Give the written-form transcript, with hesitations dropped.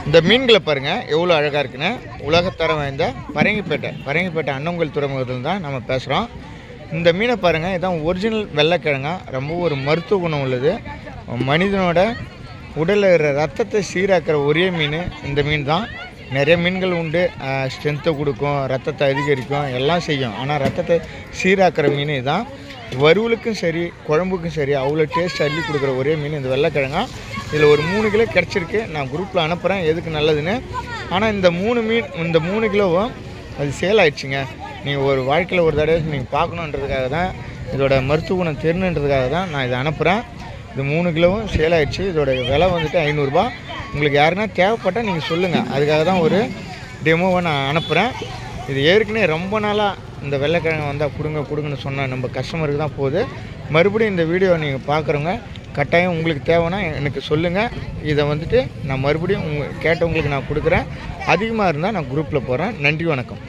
இந்த மீன்களை பாருங்கள் எவ்வளோ அழகாக இருக்குன்னு. உலகத்தரம் வாய்ந்த பரங்கிப்பேட்டை அன்னங்கோயில் துறைமுகத்தில் தான் நம்ம பேசுகிறோம். இந்த மீனை பாருங்கள், இதான் ஒரிஜினல் வெள்ளைக்கிழங்கா. ரொம்ப ஒரு மருத்துவ குணம் உள்ளது. மனிதனோட உடலில் இருக்கிற ரத்தத்தை சீராக்கிற ஒரே மீன் இந்த மீன் தான். நிறைய மீன்கள் உண்டு, ஸ்ட்ரென்த்தை கொடுக்கும், ரத்தத்தை அதிகரிக்கும், எல்லாம் செய்யும். ஆனால் ரத்தத்தை சீராக்கிற மீன் இதுதான். வறுவலுக்கும் சரி குழம்புக்கும் சரி அவ்வளோ டேஸ்ட் அள்ளி கொடுக்குற ஒரே மீன் இந்த வெள்ளைக்கிழங்கா. இதில் ஒரு 3 கிலோ கிடச்சிருக்கு. நான் குரூப்பில் அனுப்புகிறேன் எதுக்கு நல்லதுன்னு. ஆனால் இந்த 3 கிலோவும் அது சேல் ஆகிடுச்சிங்க. நீங்கள் ஒரு வாழ்க்கையில் ஒரு தடவை நீங்கள் பார்க்கணுன்றதுக்காக தான், இதோட மருத்துவ குணம் தெரிஞ்சுன்றதுக்காக தான் நான் இதை அனுப்புகிறேன். இது 3 கிலோவும் சேல் ஆகிடுச்சு. இதோட விலை வந்துட்டு 500 ரூபா. உங்களுக்கு யாருன்னா தேவைப்பட்டால் நீங்கள் சொல்லுங்கள், அதுக்காக தான் ஒரு டெமோவை நான் அனுப்புகிறேன். இது ஏற்கனவே ரொம்ப நாளாக இந்த வெள்ளைக்கிழங்கு வந்தால் கொடுங்கன்னு சொன்ன நம்ம கஸ்டமருக்கு தான் போகுது. மறுபடியும் இந்த வீடியோ நீங்கள் பார்க்குறவங்க கட்டாயம் உங்களுக்கு தேவைன்னா எனக்கு சொல்லுங்கள். இதை வந்துட்டு நான் மறுபடியும் கேட்டவங்களுக்கு நான் கொடுக்குறேன். அதிகமாக இருந்தால் நான் குரூப்பில் போகிறேன். நன்றி, வணக்கம்.